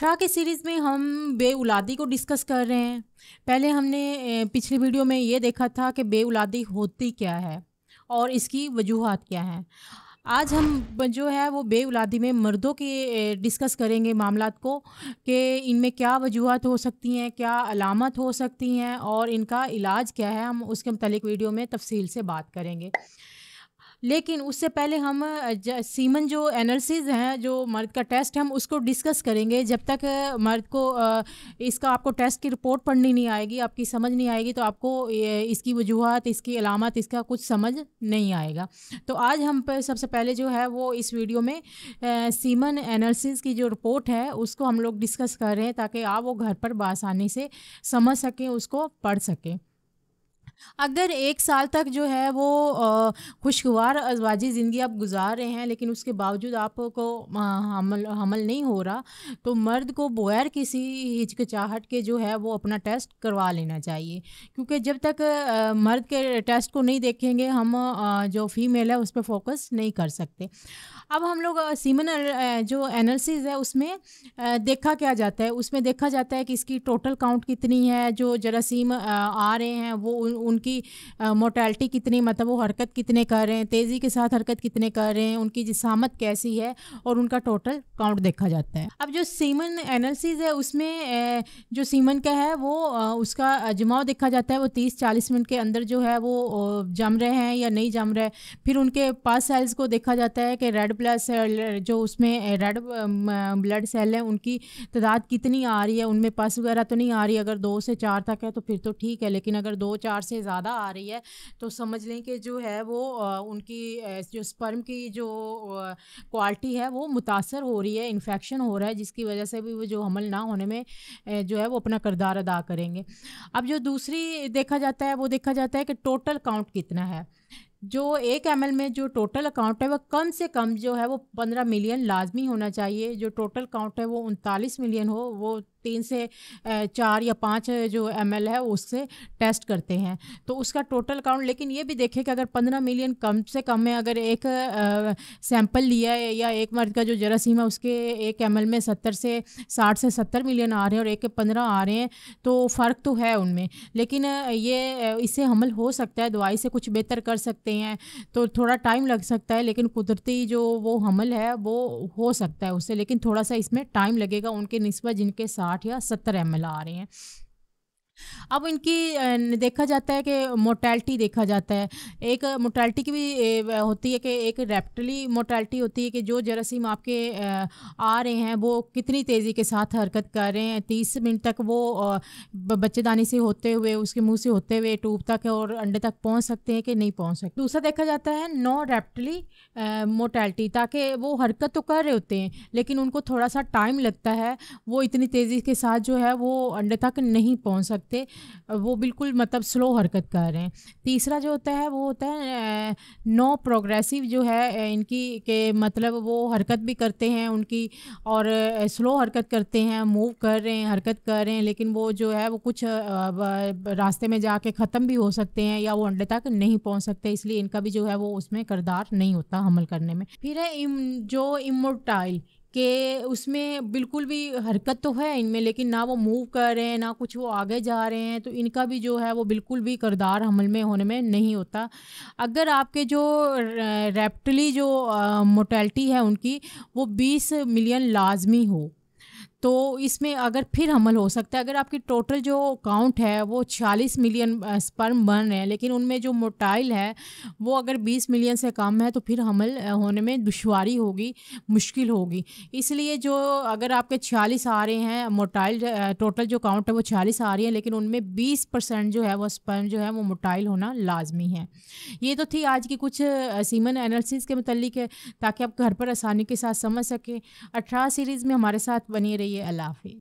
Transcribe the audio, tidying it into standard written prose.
ट्रा के सीरीज़ में हम बेऔलादी को डिस्कस कर रहे हैं। पहले हमने पिछली वीडियो में ये देखा था कि बेऔलादी होती क्या है और इसकी वजूहात क्या हैं। आज हम जो है वो बेऔलादी में मर्दों की डिस्कस करेंगे मामलात को कि इनमें क्या वजूहात हो सकती हैं, क्या अलामत हो सकती हैं और इनका इलाज क्या है। हम उसके मुतालिक वीडियो में तफसील से बात करेंगे। लेकिन उससे पहले हम सीमन जो एनालिसिस हैं, जो मर्द का टेस्ट है, हम उसको डिस्कस करेंगे। जब तक मर्द को इसका आपको टेस्ट की रिपोर्ट पढ़नी नहीं आएगी, आपकी समझ नहीं आएगी, तो आपको इसकी वजूहात, इसकी अलामत, इसका कुछ समझ नहीं आएगा। तो आज हम सबसे पहले जो है वो इस वीडियो में सीमन एनालिसिस की जो रिपोर्ट है उसको हम लोग डिस्कस कर रहे हैं, ताकि आप वो घर पर बआसानी से समझ सकें, उसको पढ़ सकें। अगर 1 साल तक जो है वो खुशगवार अज़वाजी ज़िंदगी आप गुज़ार रहे हैं, लेकिन उसके बावजूद आपको हमल नहीं हो रहा, तो मर्द को बगैर किसी हिचकिचाहट के जो है वो अपना टेस्ट करवा लेना चाहिए। क्योंकि जब तक मर्द के टेस्ट को नहीं देखेंगे, हम जो फ़ीमेल है उस पे फ़ोकस नहीं कर सकते। अब हम लोग सीमन जो एनालिसिस है उसमें देखा क्या जाता है, उसमें देखा जाता है कि इसकी टोटल काउंट कितनी है, जो जरासीम आ रहे हैं वो उनकी मोर्टेलिटी कितनी, मतलब वो हरकत कितने कर रहे हैं, तेज़ी के साथ हरकत कितने कर रहे हैं, उनकी जिसामत कैसी है, और उनका टोटल काउंट देखा जाता है। अब जो सीमन एनालिसिस है उसमें जो सीमन का है वो उसका जमाव देखा जाता है। वो 30-40 मिनट के अंदर जो है वो जम रहे हैं या नहीं जम रहे। फिर उनके पास सेल्स को देखा जाता है कि रेड ब्लड सेल, जो उसमें रेड ब्लड सेल है, उनकी तादाद कितनी आ रही है, उनमें पस वगैरह तो नहीं आ रही। अगर 2 से 4 तक है तो फिर तो ठीक है, लेकिन अगर 2-4 से ज़्यादा आ रही है तो समझ लें कि जो है वो उनकी जो स्पर्म की जो क्वालिटी है वो मुतासर हो रही है, इन्फेक्शन हो रहा है, जिसकी वजह से भी वो जो हमल ना होने में जो है वो अपना किरदार अदा करेंगे। अब जो दूसरी देखा जाता है वो देखा जाता है कि टोटल काउंट कितना है। जो 1 ml में जो टोटल काउंट है वो कम से कम जो है वो 15 मिलियन लाजमी होना चाहिए। जो टोटल काउंट है वो 39 मिलियन हो, वो 3 से 4 या 5 जो ml है उससे टेस्ट करते हैं, तो उसका टोटल काउंट। लेकिन ये भी देखें कि अगर 15 मिलियन कम से कम है, अगर एक सैंपल लिया है या एक मर्द का जो जरासीम है उसके 1 ml में 60 से 70 मिलियन आ रहे हैं और एक के 15 आ रहे हैं, तो फ़र्क तो है उनमें। लेकिन ये इससे हमल हो सकता है, दवाई से कुछ बेहतर कर सकते हैं, तो थोड़ा टाइम लग सकता है, लेकिन कुदरती जो वो हमल है वो हो सकता है उससे, लेकिन थोड़ा सा इसमें टाइम लगेगा उनके निस्बत जिनके 60 या 70 ml आ रहे हैं। अब इनकी देखा जाता है कि मोर्टेलिटी देखा जाता है। एक मोर्टेलिटी की भी होती है कि एक रेप्टली मोर्टेलिटी होती है कि जो जरासीम आपके आ रहे हैं वो कितनी तेज़ी के साथ हरकत कर रहे हैं। 30 मिनट तक वो बच्चेदानी से होते हुए, उसके मुंह से होते हुए ट्यूब तक और अंडे तक पहुंच सकते हैं कि नहीं पहुंच सकते। दूसरा देखा जाता है नो रेप्टली मोर्टेलिटी, ताकि वो हरकत तो कर रहे होते हैं लेकिन उनको थोड़ा सा टाइम लगता है, वो इतनी तेज़ी के साथ जो है वो अंडे तक नहीं पहुंच सकते, वो बिल्कुल मतलब स्लो हरकत कर रहे हैं। तीसरा जो होता है वो होता है नो प्रोग्रेसिव, जो है इनकी के मतलब वो हरकत भी करते हैं उनकी, और स्लो हरकत करते हैं, मूव कर रहे हैं, हरकत कर रहे हैं, लेकिन वो जो है वो कुछ रास्ते में जाके ख़त्म भी हो सकते हैं या वो अंडे तक नहीं पहुंच सकते, इसलिए इनका भी जो है वो उसमें किरदार नहीं होता हमल करने में। फिर है जो इमोर्टाइल कि उसमें बिल्कुल भी हरकत तो है इनमें, लेकिन ना वो मूव कर रहे हैं ना कुछ वो आगे जा रहे हैं, तो इनका भी जो है वो बिल्कुल भी किरदार हमल में होने में नहीं होता। अगर आपके जो रेप्टली जो मोर्टेलिटी है उनकी वो 20 मिलियन लाजमी हो, तो इसमें अगर फिर हमल हो सकता है। अगर आपकी टोटल जो काउंट है वो 46 मिलियन स्पर्म बन रहे हैं, लेकिन उनमें जो मोर्टाइल है वो अगर 20 मिलियन से कम है, तो फिर हमल होने में दुश्वारी होगी, मुश्किल होगी। इसलिए जो अगर आपके 46 आ रहे हैं मोर्टाइल, टोटल जो काउंट है वो 46 आ रही है, लेकिन उनमें 20% जो है वो स्पर्म जो है वो मोर्टाइल होना लाजमी है। ये तो थी आज की कुछ सीमन एनालिसिस के मुतालिक है, ताकि आप घर पर आसानी के साथ समझ सकें। 18 सीरीज़ में हमारे साथ बनी रहिए। अल्लाह हाफ़िज़।